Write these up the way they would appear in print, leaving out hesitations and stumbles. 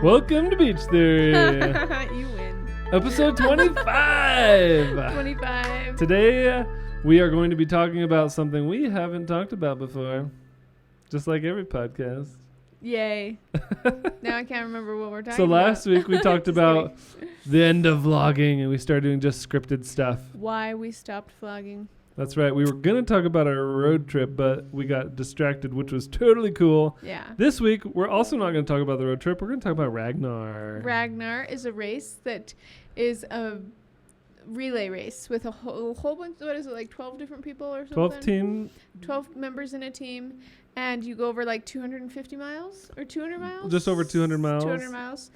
Welcome to Beach Theory. You win. Episode 25. 25. Today, we are going to be talking about something we haven't talked about before. Just like every podcast. Yay. Now I can't remember what we're talking So about. last week we talked about the end of vlogging and we started doing just scripted stuff. Why we stopped vlogging. That's right. We were going to talk about our road trip, but we got distracted, which was totally cool. Yeah. This week, we're also not going to talk about the road trip. We're going to talk about Ragnar. Ragnar is a race that is a relay race with a whole bunch, what is it, like 12 different people or something? 12 members in a team, and you go over like 250 miles or 200 miles? Just over 200 miles. 200 miles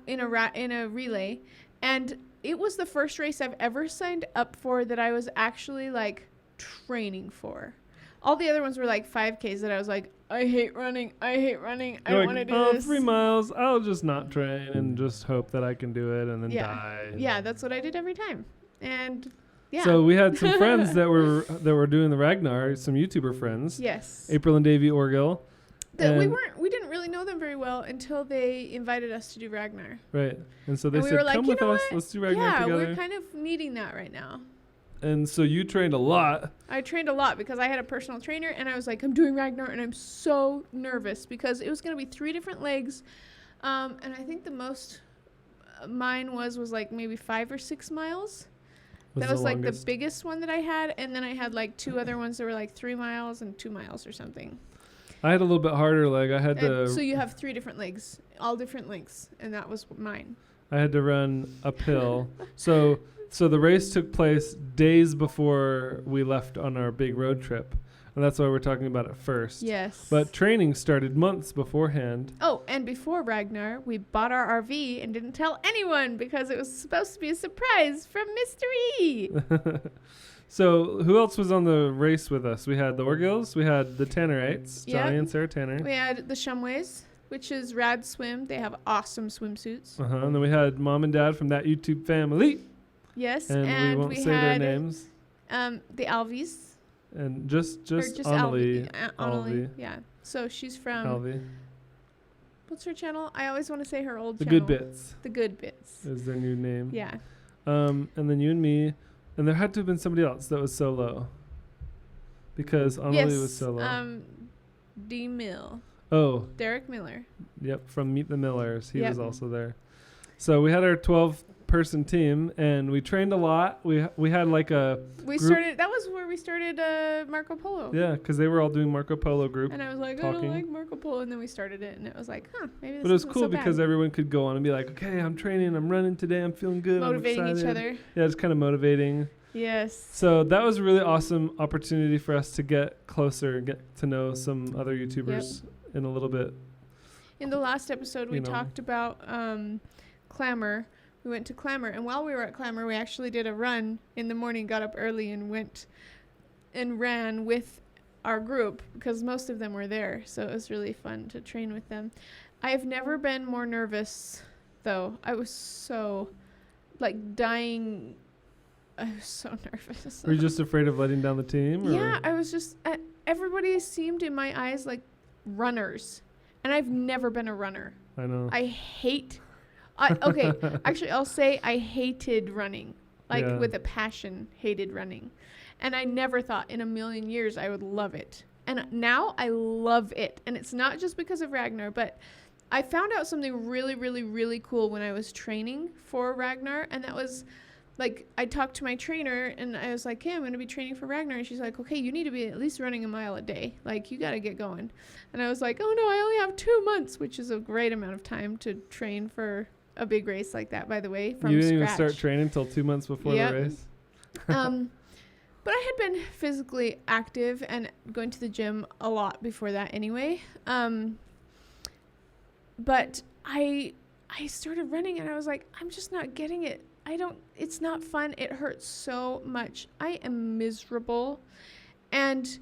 in a relay. And it was the first race I've ever signed up for that I was actually like training for. All the other ones were like 5Ks that I was like, I hate running. I don't want to do this. 3 miles, I'll just not train and just hope that I can do it and then die. Yeah, that's what I did every time. And yeah. So we had some friends that were doing the Ragnar, some YouTuber friends. Yes. April and Davey Orgill. We didn't really know them very well until they invited us to do Ragnar. Right. And so they we said, were like, come with us, let's do Ragnar together. Yeah, we're kind of needing that right now. And so you trained a lot. I trained a lot because I had a personal trainer and I was like, I'm doing Ragnar and I'm so nervous because it was going to be 3 different legs. And I think the most mine was like maybe 5 or 6 miles. That was like the biggest one that I had. And then I had like 2 other ones that were like 3 miles and 2 miles or something. I had a little bit harder leg. I had to. So you have 3 different legs, all different lengths. And that was mine. I had to run uphill. So the race took place days before we left on our big road trip. And that's why we're talking about it first. Yes. But training started months beforehand. Oh, and before Ragnar, we bought our RV and didn't tell anyone because it was supposed to be a surprise from Mystery. So who else was on the race with us? We had the Orgills. We had the Tannerites, Johnny and Sarah Tanner. We had the Shumways, which is Rad Swim. They have awesome swimsuits. And then we had Mom and Dad from that YouTube family. Yes. And we won't say their names. The Alvies. And just Annalie. Annalie. Yeah. So she's from... Alvie. What's her channel? I always want to say her old channel. The Good Bits. The Good Bits. Is their new name. Yeah. And then you and me. And there had to have been somebody else that was solo. Because Annalie was solo. D. Mill. Oh. Derek Miller. Yep, from Meet the Millers. He was also there. So we had our 12-person team, and we trained a lot. We had like a group. That was where we started Marco Polo. Yeah, because they were all doing Marco Polo group. And I was like, talking. I don't like Marco Polo. And then we started it, and it was like, maybe this But it was isn't cool so because bad. everyone could go on and be like, okay, I'm training, I'm running today, I'm feeling good, Motivating I'm each excited. other. Yeah, it's kind of motivating. Yes. So that was a really awesome opportunity for us to get closer and get to know some other YouTubers in a little bit. In the last episode, we talked about Clamor. We went to Clamor, and while we were at Clamor, we actually did a run in the morning, got up early and went and ran with our group because most of them were there. So it was really fun to train with them. I have never been more nervous, though. I was so, dying. I was so nervous. Were you just afraid of letting down the team? Yeah, I was just... everybody seemed in my eyes like runners. And I've never been a runner. I know. I hate... okay, actually, I'll say I hated running. With a passion, hated running. And I never thought in a million years I would love it. And now I love it. And it's not just because of Ragnar, but I found out something really, really, really cool when I was training for Ragnar. And that was... I talked to my trainer and I was like, hey, I'm going to be training for Ragnar. And she's like, okay, you need to be at least running a mile a day. You got to get going. And I was like, oh, no, I only have 2 months, which is a great amount of time to train for a big race like that, by the way, from You didn't scratch. even start training until 2 months before the race? But I had been physically active and going to the gym a lot before that anyway. But I started running and I was like, I'm just not getting it. It's not fun. It hurts so much. I am miserable. And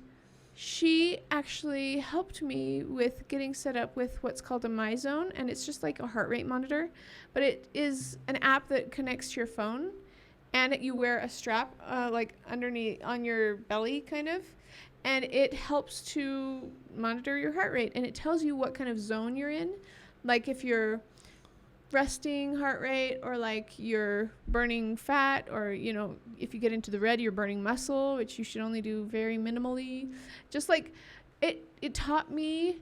she actually helped me with getting set up with what's called a MyZone. And it's just like a heart rate monitor. But it is an app that connects to your phone. And you wear a strap underneath on your belly kind of. And it helps to monitor your heart rate. And it tells you what kind of zone you're in. Like if you're resting heart rate, or like you're burning fat, or if you get into the red, you're burning muscle, which you should only do very minimally. Just like it taught me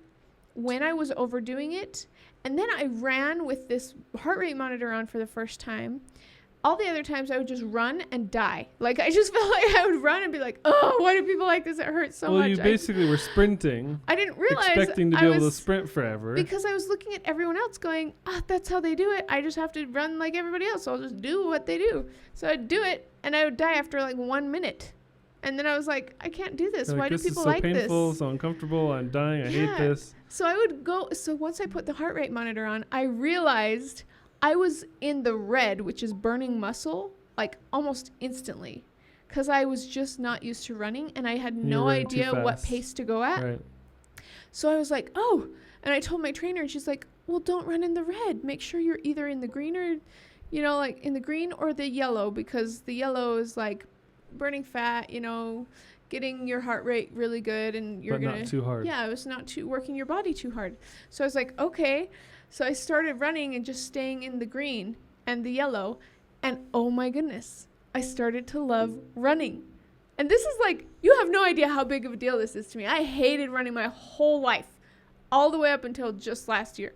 when I was overdoing it. And then I ran with this heart rate monitor on for the first time. All the other times I would just run and die. Like, I just felt like I would run and be like, oh, why do people like this? It hurts so much. Well, you basically were sprinting. I didn't realize. Expecting to be able to sprint forever. Because I was looking at everyone else going, that's how they do it. I just have to run like everybody else. So I'll just do what they do. So I'd do it, and I would die after like 1 minute. And then I was like, I can't do this. Why do people like this? This is so painful, so uncomfortable. I'm dying. I hate this. So I would go. So once I put the heart rate monitor on, I realized I was in the red, which is burning muscle, like almost instantly, because I was just not used to running, and I had no idea what pace to go at. Right. So I was like, oh, and I told my trainer, and she's like, well, don't run in the red. Make sure you're either in the green or, like in the green or the yellow, because the yellow is like burning fat, getting your heart rate really good, and you're not too hard. Yeah, it was not too working your body too hard. So I was like, okay. So I started running and just staying in the green and the yellow, and oh my goodness, I started to love running. And this is like, you have no idea how big of a deal this is to me. I hated running my whole life, all the way up until just last year.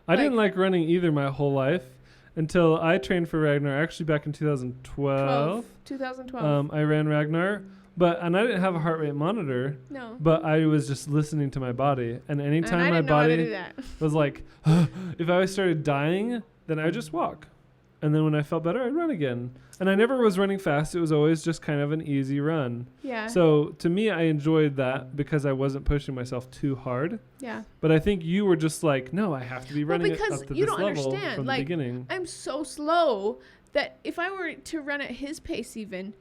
I didn't like running either my whole life until I trained for Ragnar, actually back in 2012. 2012. I ran Ragnar. And I didn't have a heart rate monitor. No. But I was just listening to my body. And anytime my body was like, if I started dying, then I would just walk. And then when I felt better, I'd run again. And I never was running fast. It was always just kind of an easy run. Yeah. So to me, I enjoyed that because I wasn't pushing myself too hard. Yeah. But I think you were just like, no, I have to be running up to this level you don't understand. From the beginning. I'm so slow that if I were to run at his pace even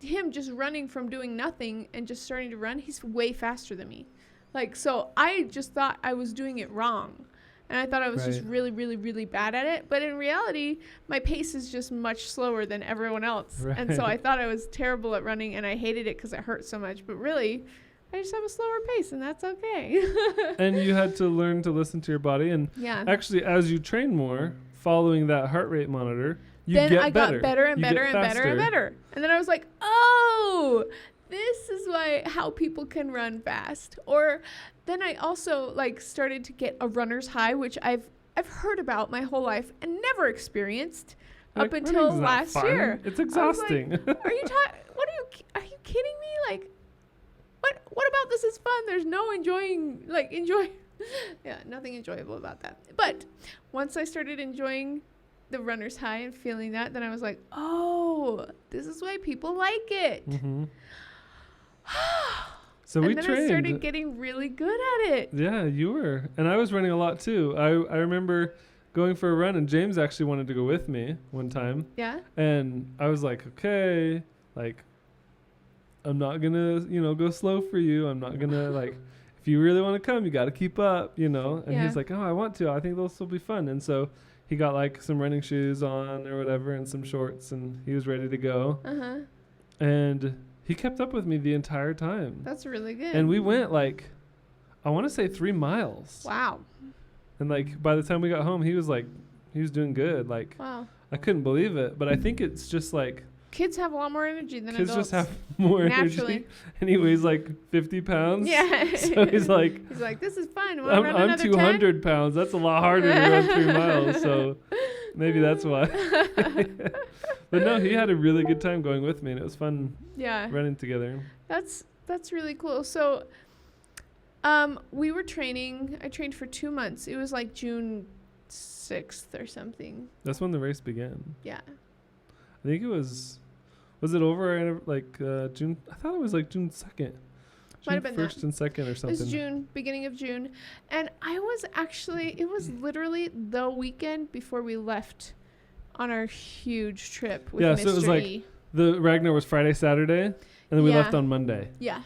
him just running from doing nothing and just starting to run, he's way faster than me. Like, so I just thought I was doing it wrong. And I thought I was just really, really, really bad at it. But in reality, my pace is just much slower than everyone else. Right. And so I thought I was terrible at running, and I hated it because it hurt so much. But really, I just have a slower pace, and that's okay. And you had to learn to listen to your body. And actually, as you train more, following that heart rate monitor, then I got better and better and better and better. And then I was like, oh, this is how people can run fast. Or then I also started to get a runner's high, which I've heard about my whole life and never experienced up until last year. It's exhausting. Are you kidding me? What about this is fun? There's no enjoying. Yeah, nothing enjoyable about that. But once I started enjoying the runner's high and feeling that, then I was like, oh, this is why people like it. Mm-hmm. So we trained. I started getting really good at it. Yeah, you were. And I was running a lot too. I remember going for a run, and James actually wanted to go with me one time. Yeah. And I was like, okay, I'm not going to, go slow for you. I'm not going to if you really want to come, you got to keep up, And he's like, oh, I want to. I think this will be fun. And so he got some running shoes on or whatever and some shorts, and he was ready to go. Uh-huh. And he kept up with me the entire time. That's really good. And we went I want to say 3 miles. Wow. And by the time we got home, he was doing good. Wow. I couldn't believe it. But I think it's just kids have a lot more energy than kids adults. Kids just have more Naturally. energy. And he weighs 50 pounds. Yeah. So he's like, this is fun. I'm 200 pounds. That's a lot harder to run 3 miles. So maybe that's why. But no, he had a really good time going with me, and it was fun running together. That's really cool. So we were training. I trained for 2 months. It was June 6th or something. That's when the race began. Yeah. I think it was it over June? I thought it was June 2nd. Might have been 1st and 2nd or something. It was June, beginning of June. And it was literally the weekend before we left on our huge trip with Mr. So it was the Ragnar was Friday, Saturday, and then we left on Monday. Yeah.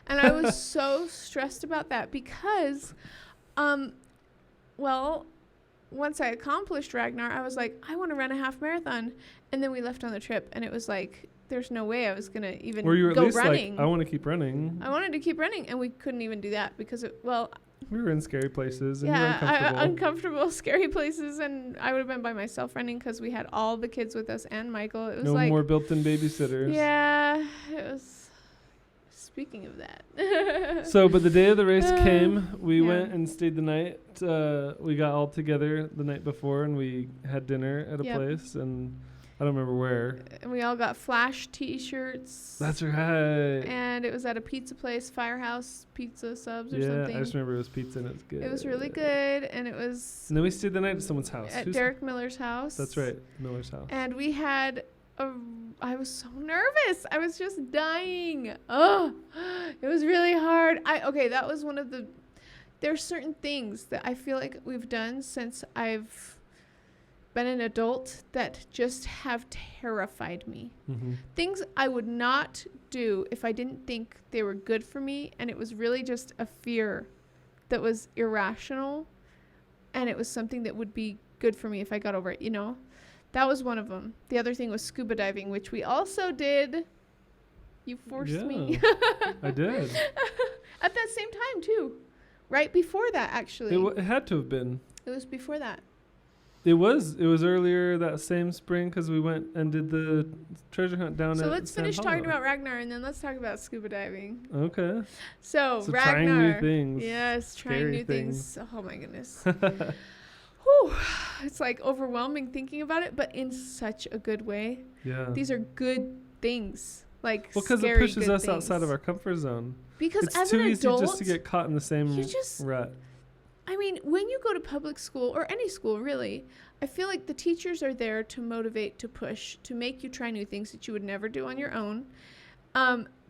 And I was so stressed about that because, once I accomplished Ragnar, I was like, I want to run a half marathon. And then we left on the trip, and it was there's no way I was going to even Were you at go least running. I want to keep running. I wanted to keep running, and we couldn't even do that because, We were in scary places and you were uncomfortable. Uncomfortable, scary places, and I would have been by myself running because we had all the kids with us and Michael. It was no more built-in babysitters. Yeah, it was. Speaking of that. So, but the day of the race came. We went and stayed the night. We got all together the night before and we had dinner at a place, and I don't remember where. And we all got Flash T-shirts. That's right. And it was at a pizza place, Firehouse Pizza Subs or something. Yeah, I just remember it was pizza and it was good. It was really good, and it was... And then we stayed the night at someone's house. At Derek Miller's house. That's right, Miller's house. And we had... I was so nervous. I was just dying. Oh, it was really hard. That was one of the... There's certain things that I feel like we've done since I've been an adult that just have terrified me. Mm-hmm. Things I would not do if I didn't think they were good for me, and it was really just a fear that was irrational, and it was something that would be good for me if I got over it, you know? That was one of them. The other thing was scuba diving, which we also did. You forced me. I did. At that same time, too. Right before that, actually. It had to have been. It was before that. It was earlier that same spring because we went and did the treasure hunt down at So let's finish San talking Pablo. about Ragnar, and then let's talk about scuba diving. Okay. So Ragnar. Trying new things. Yes, trying Scary new things. Oh my goodness. Whew. It's like overwhelming thinking about it, but in such a good way. Yeah. These are good things. Like because it pushes us outside of our comfort zone. Because it's as too an easy adult, just to get caught in the same rut. I mean, when you go to public school or any school, really, I feel like the teachers are there to motivate, to push, to make you try new things that you would never do on your own.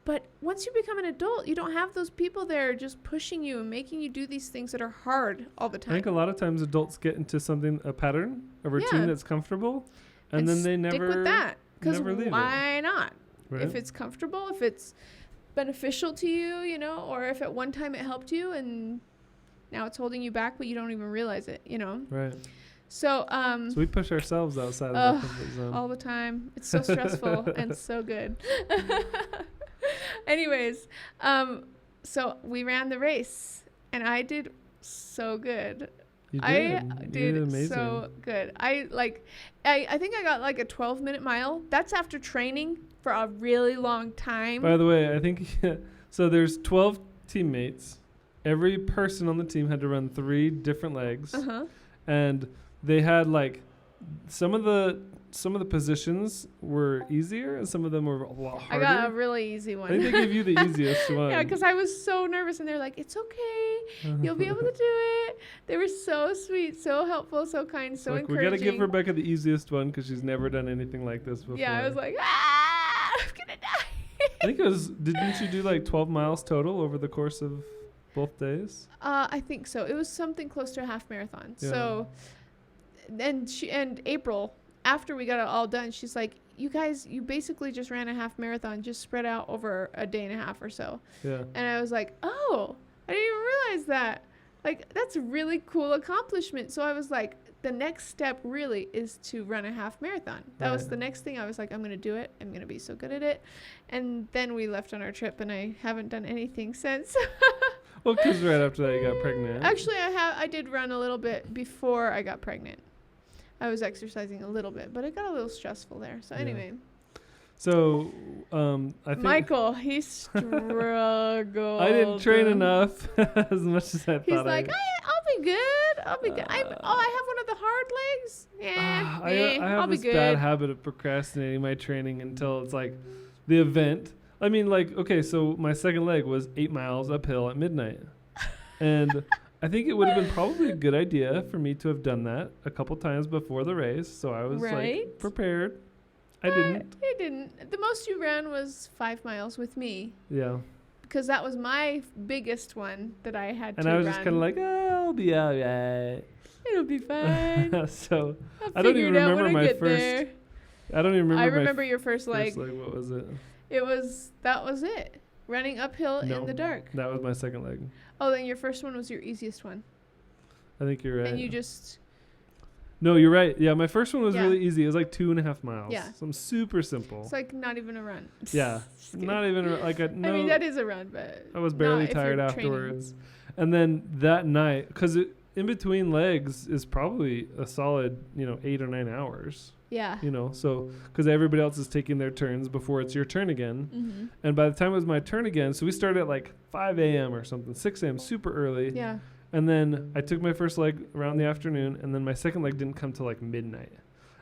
But once you become an adult, you don't have those people there just pushing you and making you do these things that are hard all the time. I think a lot of times adults get into a pattern, a routine that's comfortable, and then they never stick with that. Because why it. not? Right? If it's comfortable, if it's beneficial to you, you know, or if at one time it helped you and now it's holding you back, but you don't even realize it, you know? Right. So we push ourselves outside of our comfort zone. All the time. It's so stressful and so good. Anyways, so we ran the race and I did so good. You did. I did amazing. so good. I think I got like a 12-minute mile. That's after training for a really long time. By the way, I think so there's 12 teammates. Every person on the team had to run 3 different legs. Uh-huh. And they had like some of the positions were easier and some of them were a lot harder. I got a really easy one. I think they gave you the easiest one. Yeah, because I was so nervous and they're like, it's okay. You'll be able to do it. They were so sweet, so helpful, so kind, so encouraging. We got to give Rebecca the easiest one because she's never done anything like this before. Yeah, I was like, I'm going to die. I think it was, didn't you do like 12 miles total over the course of both days? I think so. It was something close to a half marathon. Yeah. So, and April, after we got it all done, she's like, you guys, you basically just ran a half marathon, just spread out over a day and a half or so. Yeah. And I was like, oh, I didn't even realize that. Like, that's a really cool accomplishment. So I was like, the next step really is to run a half marathon. That was the next thing. I was like, I'm going to do it. I'm going to be so good at it. And then we left on our trip and I haven't done anything since. Well, because right after that you got pregnant. Actually, I did run a little bit before I got pregnant. I was exercising a little bit, but it got a little stressful there. So anyway. So, I think Michael, he struggled. I didn't train enough as much as I thought. He's like, I'll be good. I'll be good. I have one of the hard legs. Yeah, I have this bad habit of procrastinating my training until it's like the event. I mean, like, okay, so my second leg was 8 miles uphill at midnight. And I think it would have been probably a good idea for me to have done that a couple times before the race. So I was like prepared. I didn't. You didn't. The most you ran was 5 miles with me. Yeah. Because that was my biggest one that I had to run. And I was just kind of like, I'll be all right. It'll be fine. So I don't even remember my first. There. I don't even remember. I remember your first leg. What was it? That was it. Running uphill in the dark. That was my second leg. Oh, then your first one was your easiest one. I think you're right. And you just... No, you're right. Yeah, my first one was really easy. It was like 2.5 miles. Yeah. Something super simple. It's like not even a run. Yeah. Not even like a... No, I mean, that is a run, but... I was barely tired afterwards. And then that night, because in between legs is probably a solid, 8 or 9 hours. Yeah. So because everybody else is taking their turns before it's your turn again. Mm-hmm. And by the time it was my turn again, so we started at like 5 a.m. or something, 6 a.m., super early. Yeah. And then I took my first leg around the afternoon, and then my second leg didn't come till like midnight.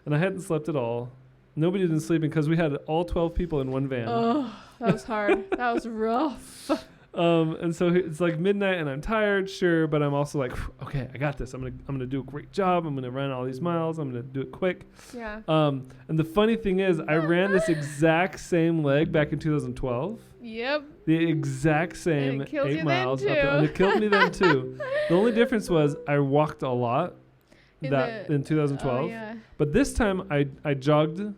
And I hadn't slept at all. Nobody had been sleeping because we had all 12 people in one van. Oh, that was hard. That was rough. And so it's like midnight and I'm tired, sure, but I'm also like, okay, I got this. I'm gonna do a great job. I'm gonna run all these miles. I'm gonna do it quick. Yeah. And the funny thing is, I ran this exact same leg back in 2012. Yep. The exact same and it killed 8 miles, you then too. and it killed me then too. The only difference was I walked a lot in 2012, oh, yeah. but this time I jogged.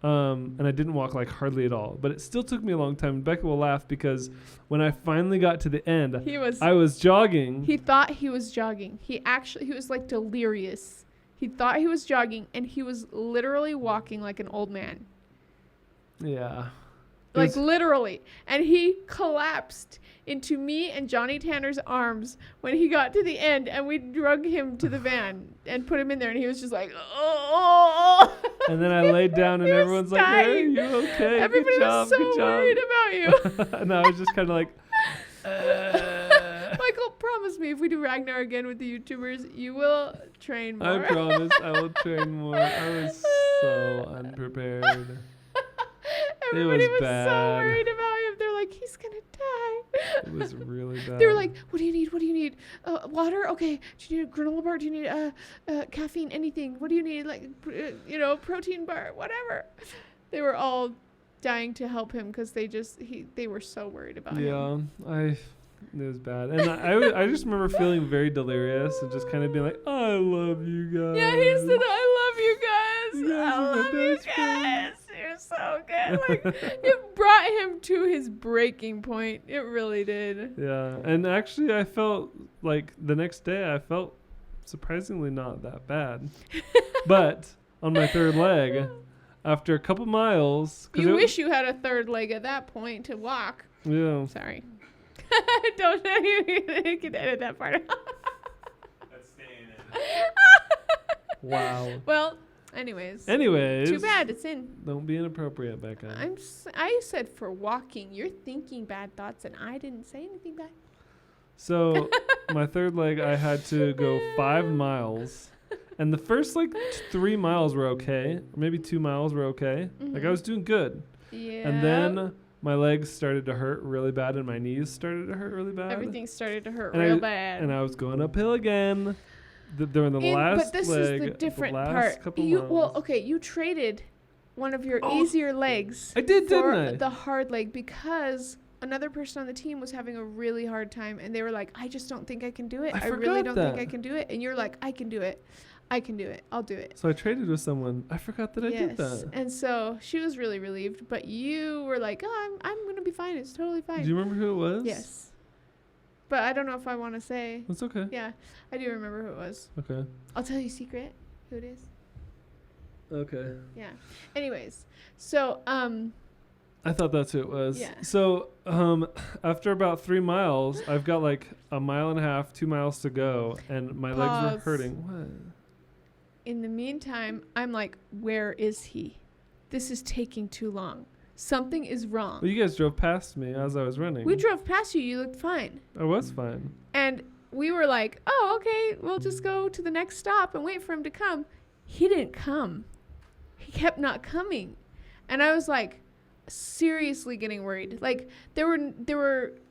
And I didn't walk like hardly at all, but it still took me a long time. Becca will laugh because when I finally got to the end, I was jogging. He thought he was jogging. He was like delirious. He thought he was jogging, and he was literally walking like an old man. Yeah. Like literally. And he collapsed into me and Johnny Tanner's arms when he got to the end, and we drug him to the van and put him in there, and he was just like, oh. And then I laid down, and everyone's like, hey, you okay? Everybody good job, was so good job. worried about you. And I was just kind of like, Michael, promise me if we do Ragnar again with the YouTubers, you will train more. I promise I will train more. I was so unprepared. Everybody was bad. so worried about him. They're like, he's going to die. It was really bad. They were like, what do you need? What do you need? Water? Okay. Do you need a granola bar? Do you need caffeine? Anything? What do you need? Like, protein bar? Whatever. They were all dying to help him because they were so worried about him. Yeah, it was bad. And I just remember feeling very delirious and just kind of being like, I love you guys. Yeah, he said, I love you guys. I love you friend. guys. You're so good. Like, it brought him to his breaking point. It really did. Yeah, and actually I felt like the next day I felt surprisingly not that bad. But on my third leg, after a couple miles... You wish you had a third leg at that point to walk. Yeah. Sorry. Don't know you can edit that part out. That's staying in. Wow. Well, anyways. Too bad it's in. Don't be inappropriate, Becca. I said for walking. You're thinking bad thoughts, and I didn't say anything bad. So my third leg, I had to go 5 miles. And the first 3 miles were okay. Or maybe 2 miles were okay. Mm-hmm. Like I was doing good. Yeah. And then my legs started to hurt really bad, and my knees started to hurt really bad. Everything started to hurt real bad. And I was going uphill again during the last leg. But this is the different part. You traded one of your easier legs. I did, didn't I? The hard leg because another person on the team was having a really hard time, and they were like, I just don't think I can do it. I really don't think I can do it. And you're like, I can do it. I can do it. I'll do it. So I traded with someone. I forgot that I did that. And so she was really relieved, but you were like, oh, I'm going to be fine. It's totally fine. Do you remember who it was? Yes. But I don't know if I want to say. That's okay. Yeah, I do remember who it was. Okay. I'll tell you a secret who it is. Okay. Yeah. Anyways, so I thought that's who it was. Yeah. So after about 3 miles, I've got like 1.5 miles, 2 miles to go, and my legs were hurting. What? In the meantime, I'm like, where is he? This is taking too long. Something is wrong. Well, you guys drove past me as I was running. We drove past you. You looked fine. I was fine. And we were like, oh, okay, we'll just go to the next stop and wait for him to come. He didn't come. He kept not coming. And I was like, seriously getting worried. Like, the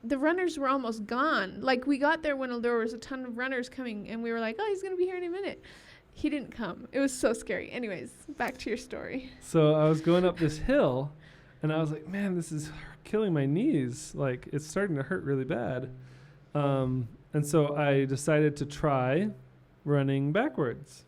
runners were almost gone. Like, we got there when there was a ton of runners coming, and we were like, oh, he's going to be here in a minute. He didn't come. It was so scary. Anyways, back to your story. So I was going up this hill, and I was like, man, this is killing my knees. Like, it's starting to hurt really bad. And so I decided to try running backwards.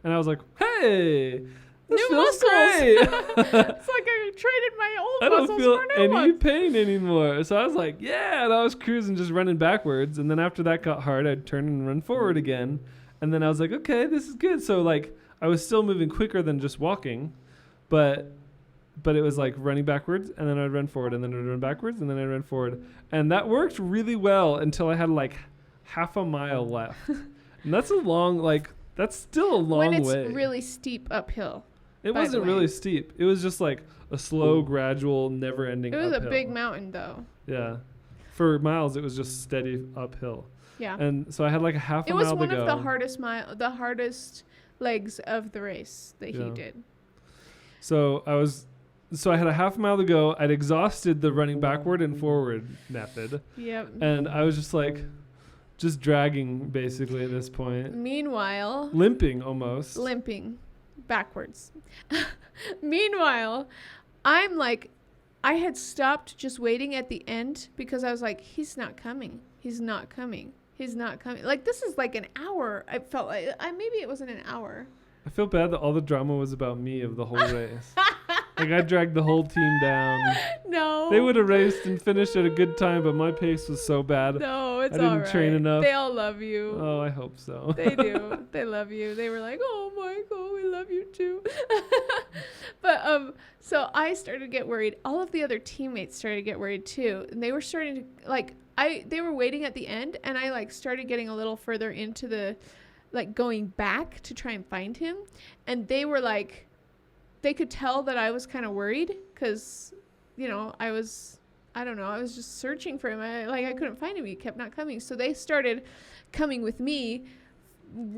And I was like, hey, this new feels muscles. great. It's like I traded my old muscles for new I don't feel any ones. pain anymore. So I was like, yeah. And I was cruising, just running backwards. And then after that got hard, I'd turn and run forward again. And then I was like, okay, this is good. So, like, I was still moving quicker than just walking. But but it was like running backwards, and then I'd run forward, and then I'd run backwards, and then I'd run forward. And that worked really well until I had like half a mile left. And that's a long, like, that's still a long way. When it's really steep uphill. It wasn't really steep. It was just like a slow, gradual, never-ending uphill. It was a big mountain, though. Yeah. For miles, it was just steady uphill. Yeah. And so I had like a half a mile to go. It was one of the hardest legs of the race that he did. So I had a half a mile to go. I'd exhausted the running backward and forward method. Yep. And I was just like, just dragging basically at this point. Meanwhile. Limping almost. Limping backwards. Meanwhile, I'm like, I had stopped just waiting at the end because I was like, he's not coming. He's not coming. He's not coming. Like, this is like an hour. I felt like, maybe it wasn't an hour. I feel bad that all the drama was about me of the whole race. Like, I dragged the whole team down. No. They would have raced and finished at a good time, but my pace was so bad. No, it's I didn't train enough. They all love you. Oh, I hope so. They do. They love you. They were like, oh, Michael, we love you too. But so I started to get worried. All of the other teammates started to get worried too. And they were starting to, like, they were waiting at the end, and I, like, started getting a little further into the, like, going back to try and find him. And they were like, they could tell that I was kind of worried because, you know, I was just searching for him. I couldn't find him. He kept not coming. So they started coming with me,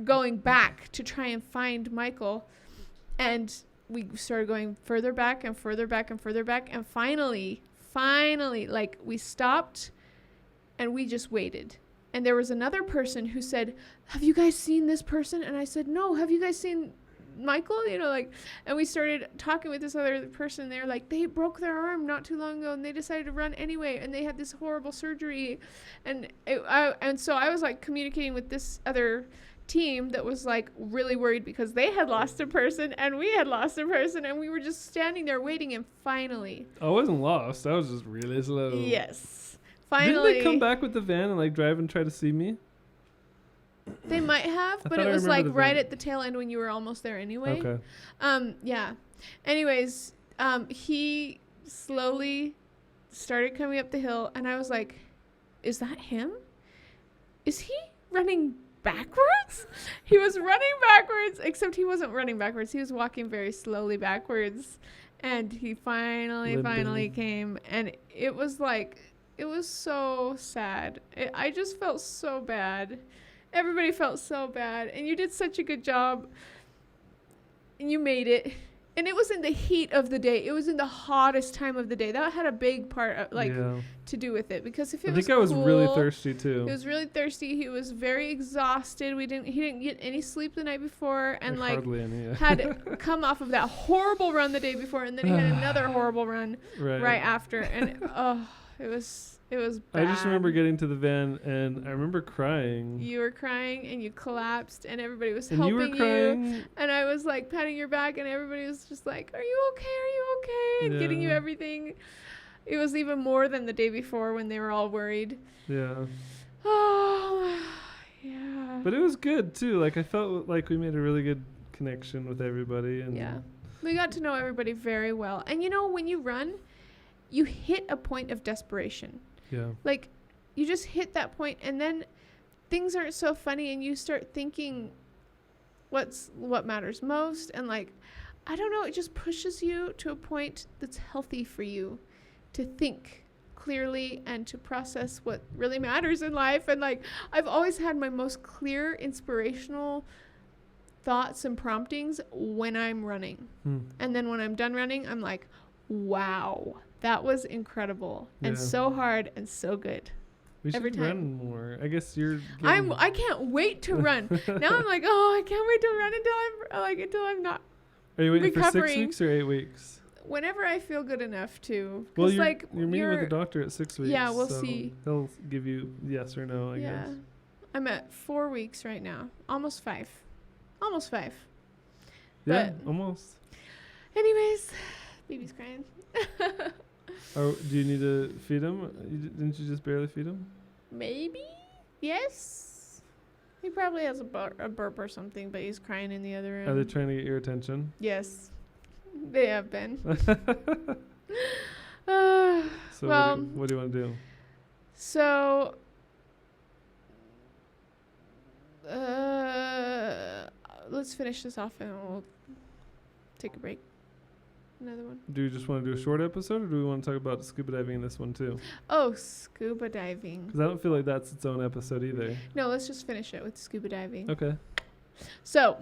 going back to try and find Michael. And we started going further back and further back and further back. And finally, like, we stopped and we just waited. And there was another person who said, have you guys seen this person? And I said, no. Have you guys seen Michael? You know, like, and we started talking with this other person. They're like, they broke their arm not too long ago and they decided to run anyway, and they had this horrible surgery. And so I was like communicating with this other team that was like really worried because they had lost a person and we had lost a person, and we were just standing there waiting. And finally, I wasn't lost. I was just really slow. Yes. Finally. Didn't they come back with the van and like drive and try to see me? They might have, but it was like right at the tail end when you were almost there anyway. Okay. Yeah. Anyways, he slowly started coming up the hill, and I was like, is that him? Is he running backwards? He was running backwards, except he wasn't running backwards. He was walking very slowly backwards, and he finally came, and it was like, it was so sad. I just felt so bad. Everybody felt so bad, and you did such a good job, and you made it. And it was in the heat of the day. It was in the hottest time of the day. That had a big part of, to do with it, because if it was I was really thirsty too. He was really thirsty. He was very exhausted. He didn't get any sleep the night before, and like hardly any, yeah. had come off of that horrible run the day before, and then he had another horrible run right after, and it was bad. I just remember getting to the van, and I remember crying. You were crying, and you collapsed, and everybody was and helping you. Were crying. And I was like patting your back, and everybody was just like, "Are you okay? Are you okay?" And getting you everything. It was even more than the day before when they were all worried. Yeah. Oh, yeah. But it was good too. Like, I felt like we made a really good connection with everybody, and yeah, we got to know everybody very well. And you know, when you run, you hit a point of desperation. Yeah. Like, you just hit that point, and then things aren't so funny, and you start thinking what matters most, and like, I don't know, it just pushes you to a point that's healthy for you to think clearly and to process what really matters in life. And like, I've always had my most clear, inspirational thoughts and promptings when I'm running. And then when I'm done running, I'm like, wow, that was incredible and so hard and so good. We should run more. I guess you're. I can't wait to run. Now I'm like, oh, I can't wait to run until I'm not. Are you waiting recovering. for 6 weeks or 8 weeks? Whenever I feel good enough to. Well, you're meeting with the doctor at 6 weeks. Yeah, we'll see. He'll give you yes or no, I guess. I'm at 4 weeks right now. Almost 5. Yeah, almost. Anyways, baby's crying. Do you need to feed him? Didn't you just barely feed him? Maybe. Yes. He probably has a burp or something, but he's crying in the other room. Are they trying to get your attention? Yes. They have been. So well, what do you want to do? So, let's finish this off and we'll take a break. Another one. Do you just want to do a short episode, or do we want to talk about scuba diving in this one too? Oh, scuba diving. Because I don't feel like that's its own episode either. No, let's just finish it with scuba diving. Okay. So.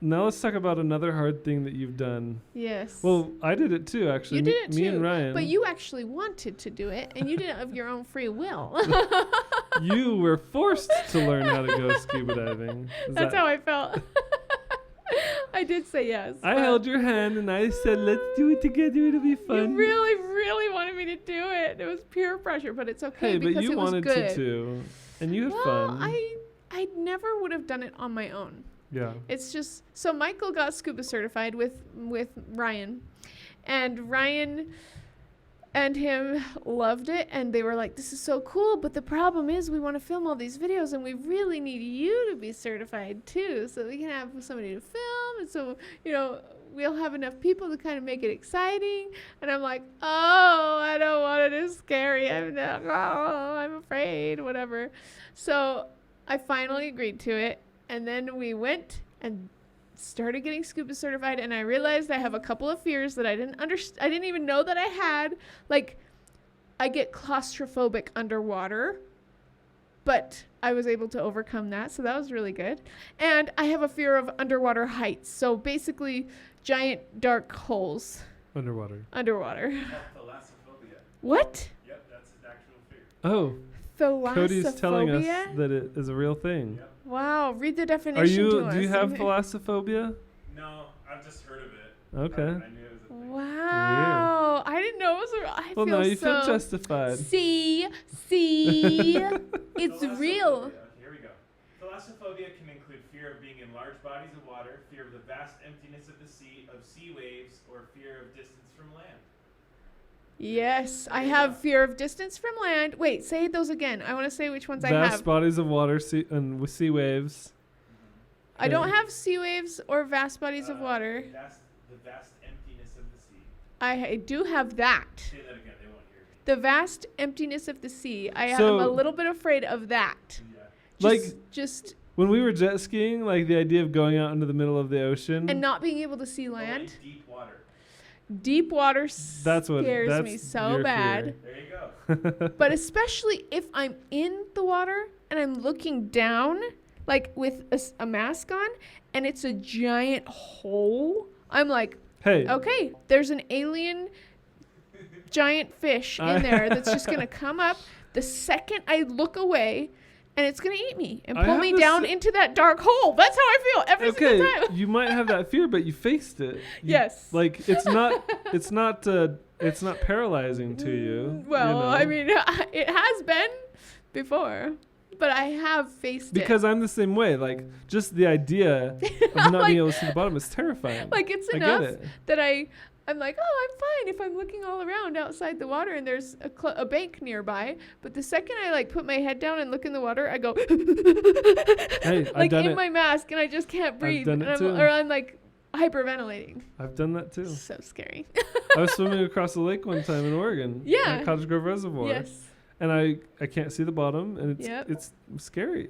Now let's talk about another hard thing that you've done. Yes. Well, I did it too, actually. You did it too. Me and Ryan. But you actually wanted to do it, and you did it of your own free will. You were forced to learn how to go scuba diving. That's how I felt. I did say yes. I held your hand and I said, let's do it together. It'll be fun. You really, really wanted me to do it. It was pure pressure, but it's okay because but you it was wanted good. to too. And you had fun. I never would have done it on my own. Yeah. It's just, so Michael got scuba certified with Ryan. And Ryan and him loved it. And they were like, this is so cool. But the problem is we want to film all these videos and we really need you to be certified too. So we can have somebody to film. And so, we'll have enough people to kind of make it exciting. And I'm like, oh, I don't want it. It's scary. I'm afraid, whatever. So I finally agreed to it. And then we went and started getting scuba certified, and I realized I have a couple of fears that I didn't even know that I had. Like, I get claustrophobic underwater, but I was able to overcome that, so that was really good. And I have a fear of underwater heights, so basically giant dark holes. Underwater. Thalassophobia. What? Yep, that's an actual fear. Oh. Thalassophobia? Cody's telling us that it is a real thing. Yep. Wow, read the definition to us. Do you have thalassophobia? No, I've just heard of it. Okay. I knew it was a thing. Wow. I didn't know it was I well, feel no, you so feel justified. See, it's real. Okay, here we go. Thalassophobia can include fear of being in large bodies of water, fear of the vast emptiness of the sea, of sea waves, or fear of distance from land. Yes, I have fear of distance from land. Wait, say those again. I want to say which ones I have. Vast bodies of water and with sea waves. I don't have sea waves or vast bodies of water. The vast emptiness of the sea. I do have that. Say that again. They won't hear me. The vast emptiness of the sea. I am a little bit afraid of that. Yeah. Just when we were jet skiing, like the idea of going out into the middle of the ocean and not being able to see land. Deep water. Deep water scares me so bad. There you go. But especially if I'm in the water and I'm looking down, like with a mask on, and it's a giant hole, I'm like, hey, okay, there's an alien giant fish in there that's just going to come up the second I look away. And it's going to eat me and pull me down into that dark hole. That's how I feel every single time. You might have that fear, but you faced it. Yes. Like it's not paralyzing to you. Well, I mean, it has been before, but I have faced because I'm the same way. Like just the idea of not being able to see the bottom is terrifying. Like it's enough that I'm like, oh, I'm fine if I'm looking all around outside the water and there's a bank nearby. But the second I put my head down and look in the water, I go in my mask and I just can't breathe. I've done it too. Or I'm like hyperventilating. I've done that too. So scary. I was swimming across the lake one time in Oregon. Yeah. At Cottage Grove Reservoir. Yes. And I can't see the bottom, and it's scary.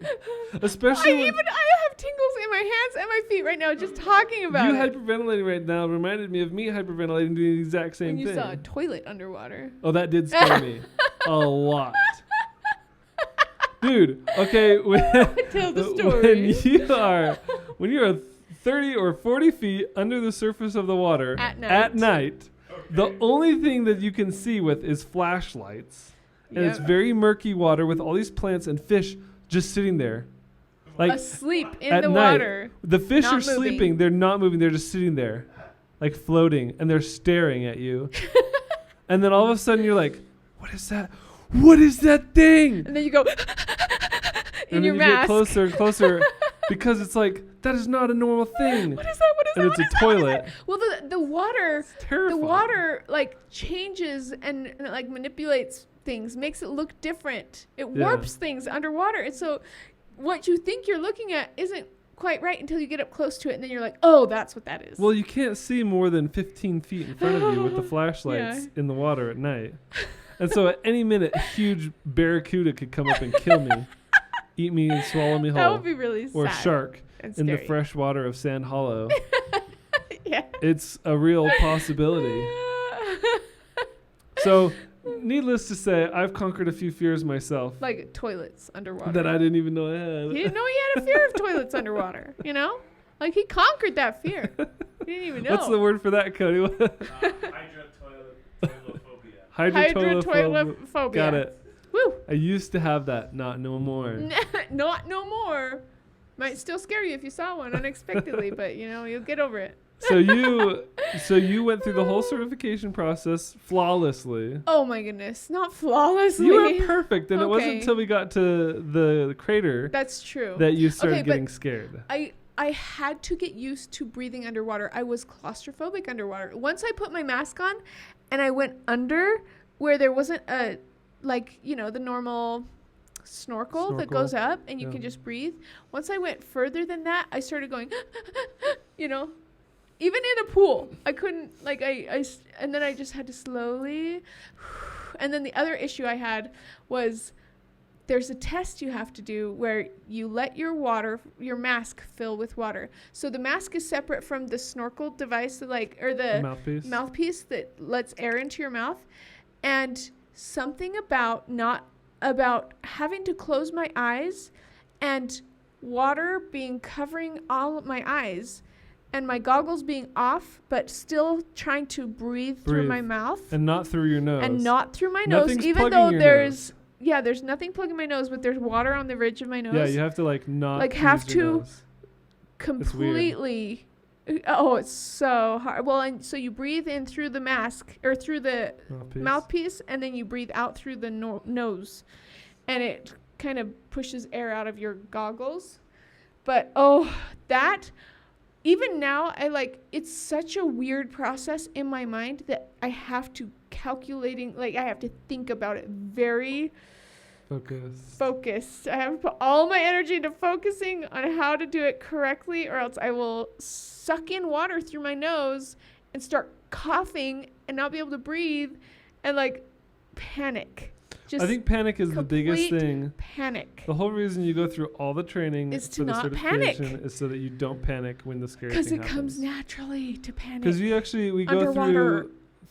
Especially I have tingles in my hands and my feet right now just talking about you it. Hyperventilating right now reminded me of me hyperventilating doing the exact same thing. When you saw a toilet underwater. Oh, that did scare me a lot. Dude, okay. Tell the story. When you are 30 or 40 feet under the surface of the water at night, the only thing that you can see with is flashlights. And it's very murky water with all these plants and fish just sitting there. Like asleep in the night, water. The fish are moving. sleeping. They're not moving. They're just sitting there, like floating, and they're staring at you. And then all of a sudden you're like, what is that? What is that thing? And then you go in your mask. Get closer and closer because it's like, that is not a normal thing. What is that? What is and that? it's what a is toilet. That? Well, the water, terrifying. The water changes and manipulates things, makes it look different. It warps things underwater. And so what you think you're looking at isn't quite right until you get up close to it, and then you're like, oh, that's what that is. Well, you can't see more than 15 feet in front of you with the flashlights in the water at night. And so at any minute, a huge barracuda could come up and kill me, eat me and swallow me whole. That would be really sad. Or a shark in the fresh water of Sand Hollow. Yeah. It's a real possibility. So, needless to say, I've conquered a few fears myself. Like toilets underwater. That I didn't even know I had. He didn't know he had a fear of toilets underwater, you know? Like, he conquered that fear. He didn't even know. What's the word for that, Cody? Hydrotoilophobia. Got it. Woo. I used to have that. Not no more. Not no more. Might still scare you if you saw one unexpectedly, but, you know, you'll get over it. So you went through the whole certification process flawlessly. Oh my goodness, not flawlessly. You were perfect, and it wasn't until we got to the crater. That's true. That you started getting scared. I had to get used to breathing underwater. I was claustrophobic underwater. Once I put my mask on, and I went under where there wasn't a, like, you know, the normal snorkel that goes up and you can just breathe. Once I went further than that, I started going, you know. Even in a pool, I couldn't, like, and then I just had to slowly, and then the other issue I had was there's a test you have to do where you let your mask fill with water. So the mask is separate from the snorkel device, or the mouthpiece that lets air into your mouth. And something about having to close my eyes and water covering all of my eyes, and my goggles being off, but still trying to breathe through my mouth. And not through your nose. And not through my nose, even though there's nothing plugging my nose, but there's water on the ridge of my nose. Yeah, you have to not have use your to nose. Completely. Oh, it's so hard. Well, and so you breathe in through the mask or through the mouthpiece, and then you breathe out through the nose, and it kind of pushes air out of your goggles. But even now, it's such a weird process in my mind that I have to I have to think about it very focused. I have to put all my energy into focusing on how to do it correctly, or else I will suck in water through my nose and start coughing and not be able to breathe and panic. I think panic is the biggest thing. Panic. The whole reason you go through all the training is to not panic. Is so that you don't panic when the scary thing happens. Because it comes naturally to panic. Because we go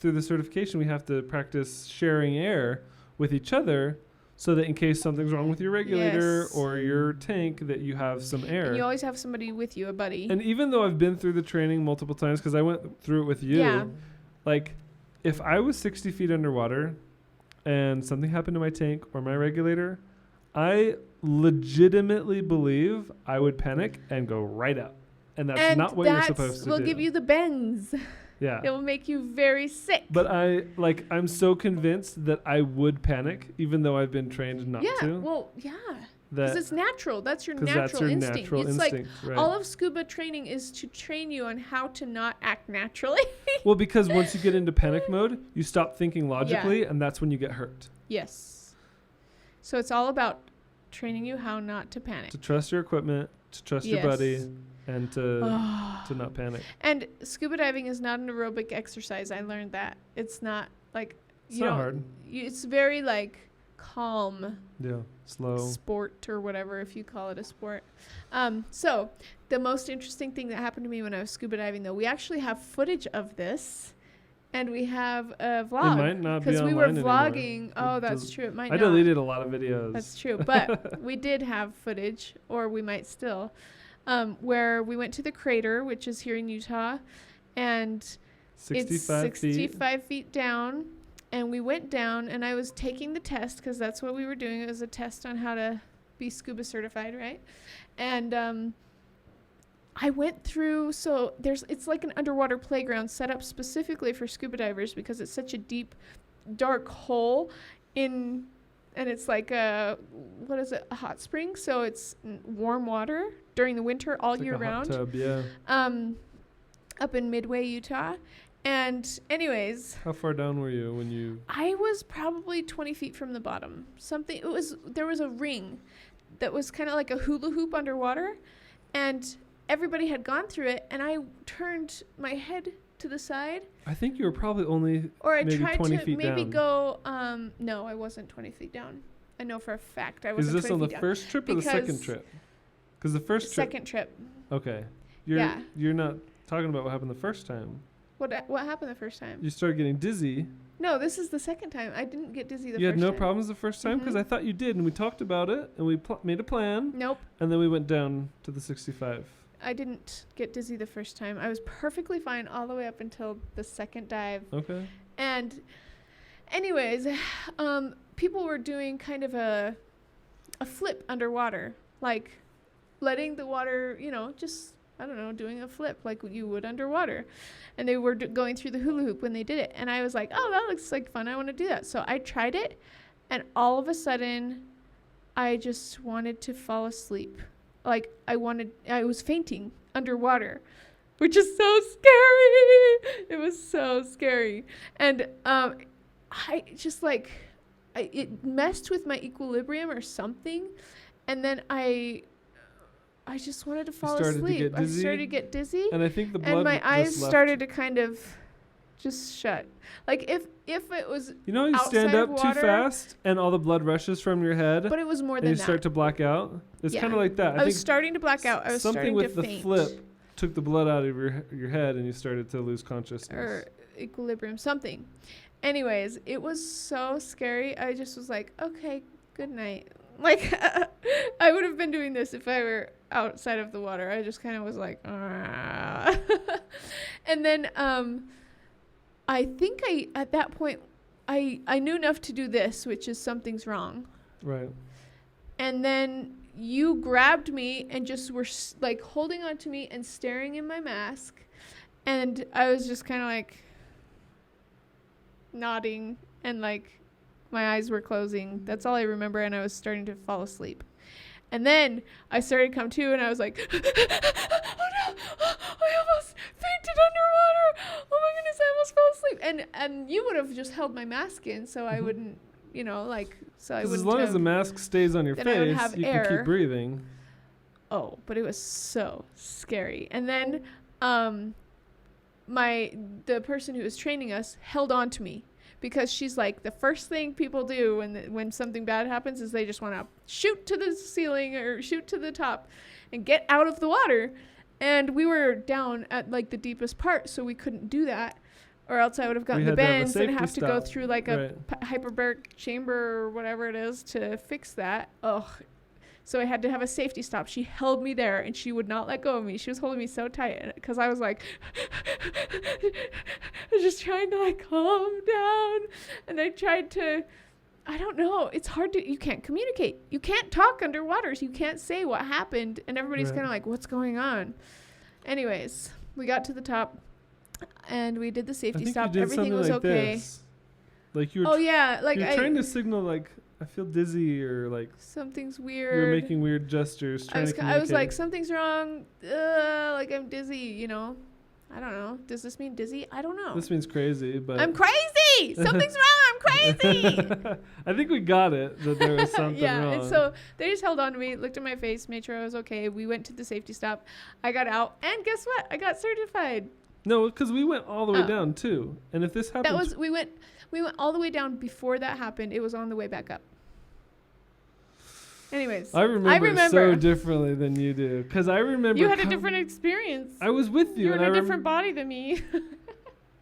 through the certification, we have to practice sharing air with each other, so that in case something's wrong with your regulator or your tank, that you have some air. And you always have somebody with you, a buddy. And even though I've been through the training multiple times, because I went through it with you, if I was 60 feet underwater and something happened to my tank or my regulator, I legitimately believe I would panic and go right up. And that's not what you're supposed to do. Will give you the bends. Yeah. It will make you very sick. But I'm so convinced that I would panic, even though I've been trained not to. Yeah, well, yeah. Because it's natural. That's your natural instinct. Right. All of scuba training is to train you on how to not act naturally. Well, because once you get into panic mode, you stop thinking logically, and that's when you get hurt. Yes. So it's all about training you how not to panic. To trust your equipment, to trust your buddy, and to not panic. And scuba diving is not an aerobic exercise. I learned that. It's not it's not hard. It's very calm. Yeah, slow. Sport or whatever, if you call it a sport. So the most interesting thing that happened to me when I was scuba diving, though, we actually have footage of this, and we have a vlog. It might not be because we were vlogging. Anymore. Oh, that's true. It might. I deleted a lot of videos. That's true, but we did have footage, or we might still, where we went to the crater, which is here in Utah, and 65 feet down. And we went down, and I was taking the test because that's what we were doing. It was a test on how to be scuba certified, right? And I went through. So it's like an underwater playground set up specifically for scuba divers because it's such a deep, dark hole and it's like a hot spring. So it's warm water during the winter all year round. Hot tub, yeah. Up in Midway, Utah. And anyways, how far down were you when you? I was probably 20 feet from the bottom. There was a ring that was kind of like a hula hoop underwater, And everybody had gone through it, and I turned my head to the side. I think you were probably only or I maybe tried 20 to feet maybe down. go. No, I wasn't 20 feet down. I know for a fact I wasn't. Is this 20 on the feet down. first trip or the second trip? Because the first trip. Second trip. Okay. Yeah. You're not talking about what happened the first time. What happened the first time? You started getting dizzy. No, this is the second time. I didn't get dizzy the first time. You had no problems the first time? Because Mhm. I thought you did, and we talked about it, and we made a plan, Nope. and then we went down to the 65. I didn't get dizzy the first time. I was perfectly fine all the way up until the second dive. Okay. And anyways, people were doing kind of a flip underwater, like letting the water, just, I don't know, doing a flip like you would underwater. And they were going through the hula hoop when they did it. And I was like, oh, that looks like fun. I want to do that. So I tried it. And all of a sudden, I just wanted to fall asleep. Like I was fainting underwater, which is so scary. It was so scary. And I just it messed with my equilibrium or something. And then I just wanted to fall asleep. I started to get dizzy. And I think the blood and my eyes just left. started to kind of just shut. Like if it was You know, you stand outside of up too water, fast and all the blood rushes from your head, but it was more and than you that. start to black out. It's Yeah. kind of like that. I think was starting to black out. I was something starting with to the faint. flip took the blood out of your head, and you started to lose consciousness. Or equilibrium, something. Anyways, it was so scary. I just was like, okay, good night. Like, I would have been doing this if I were outside of the water. I just kind of was like, ah. And then I think at that point, I knew enough to do this, which is something's wrong. Right. And then you grabbed me and just were like holding on to me and staring in my mask. And I was just kind of like nodding and like my eyes were closing. That's all I remember. And I was starting to fall asleep. And then I started to come to and I was like, oh no, I almost fainted underwater. Oh my goodness, I almost fell asleep. And you would have just held my mask in so I wouldn't, so I wouldn't. As long as the mask stays on your then I would face, have you air. can keep breathing. Oh, but it was so scary. And then the person who was training us held on to me because she's like, the first thing people do when something bad happens is they just want to shoot to the ceiling or shoot to the top and get out of the water. And we were down at like the deepest part, so we couldn't do that. Or else I would have gotten the bends and have to go through like a hyperbaric chamber or whatever it is to fix that. Ugh. So I had to have a safety stop. She held me there and she would not let go of me. She was holding me so tight because I was like, I was just trying to like calm down. And I tried to, I don't know. It's hard you can't communicate. You can't talk underwater. So you can't say what happened. And everybody's kind of like, what's going on? Anyways, we got to the top. And we did the safety stop. Everything was like okay. This. Like you were you're trying to signal like I feel dizzy or like something's weird. You were making weird gestures trying to communicate. I was like something's wrong. Like I'm dizzy, I don't know. Does this mean dizzy? I don't know. This means crazy, but I'm crazy. Something's wrong. I'm crazy. I think we got it that there was something wrong. And so they just held on to me, looked at my face, made sure I was okay. We went to the safety stop. I got out, and guess what? I got certified. No, because we went all the way down too. And if this happened, we went all the way down before that happened. It was on the way back up. Anyways, I remember so differently than you do. Because I remember you had a different experience. I was with you. You were in a different body than me.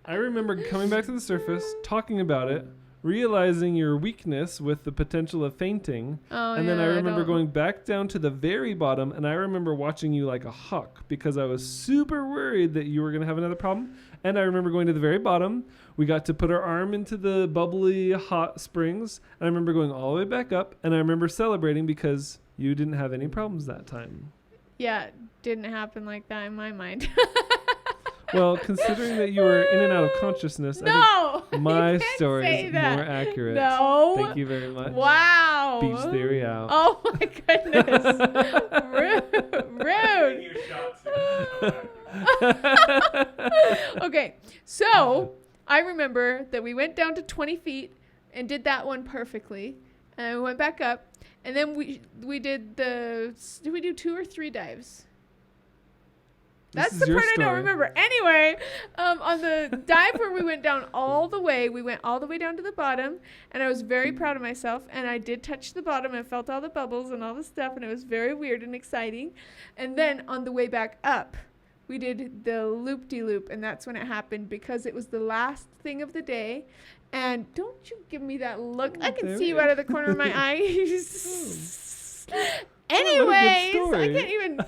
I remember coming back to the surface, talking about it, realizing your weakness with the potential of fainting. And then I remember going back down to the very bottom, and I remember watching you like a hawk because I was super worried that you were going to have another problem. And I remember going to the very bottom. We got to put our arm into the bubbly hot springs. And I remember going all the way back up, and I remember celebrating because you didn't have any problems that time. Yeah, it didn't happen like that in my mind. Well, considering that you were in and out of consciousness, I think my story is more accurate. No. Thank you very much. Wow. Beach theory out. Oh my goodness. Rude. Okay, so I remember that we went down to 20 feet and did that one perfectly. And we went back up. And then we did we do 2 or 3 dives? That's the part I don't remember. Anyway, on the dive where we went down all the way, we went all the way down to the bottom, and I was very proud of myself. And I did touch the bottom and felt all the bubbles and all the stuff, and it was very weird and exciting. And then on the way back up, we did the loop-de-loop, and that's when it happened because it was the last thing of the day. And don't you give me that look. I can see you out of the corner of my eye. Anyways, I can't even...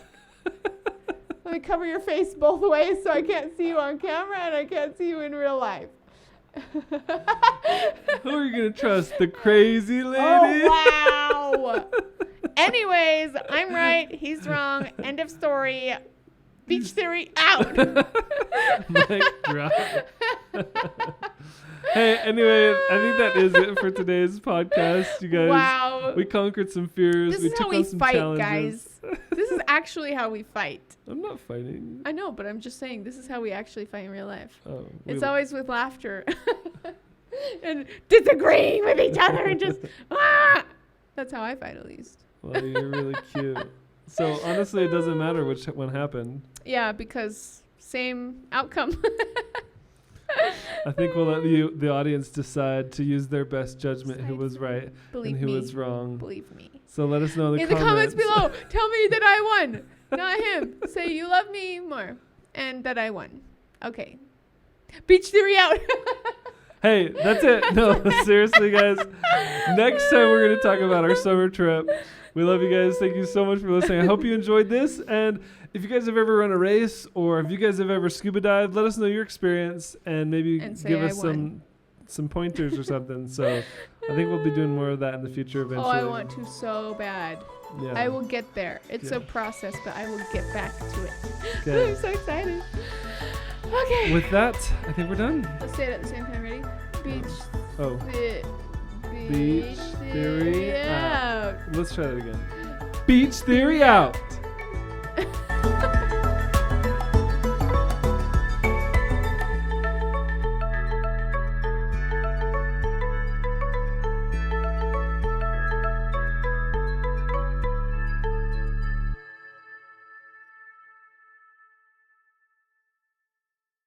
Let me cover your face both ways so I can't see you on camera and I can't see you in real life. Who are you going to trust? The crazy lady? Oh, wow. Anyways, I'm right. He's wrong. End of story. Beach theory out. Mic drop. Hey, anyway, I think that is it for today's podcast, you guys. Wow. We conquered some fears. This we is took how we on some fight, challenges. guys. This is actually how we fight. I'm not fighting. I know, but I'm just saying this is how we actually fight in real life. Oh, it's always with laughter and disagreeing with each other and just That's how I fight, at least. Well, you're really cute. So honestly, it doesn't matter which one happened. Yeah, because same outcome. I think we'll let the audience decide to use their best judgment who was right and who was wrong. Believe me. So let us know in the comments below. Tell me that I won, not him. Say you love me more and that I won. Okay. Beach theory out. Hey, that's it. No, seriously, guys. Next time we're going to talk about our summer trip. We love you guys. Thank you so much for listening. I hope you enjoyed this. And if you guys have ever run a race or if you guys have ever scuba dived, let us know your experience and maybe give us some pointers or something. So I think we'll be doing more of that in the future eventually. Oh, I want to so bad. Yeah. I will get there. It's a process, but I will get back to it. Okay. I'm so excited. Okay. With that, I think we're done. Let's say it at the same time. Ready? Beach. Beach theory out. out. Let's try that again. Beach theory out.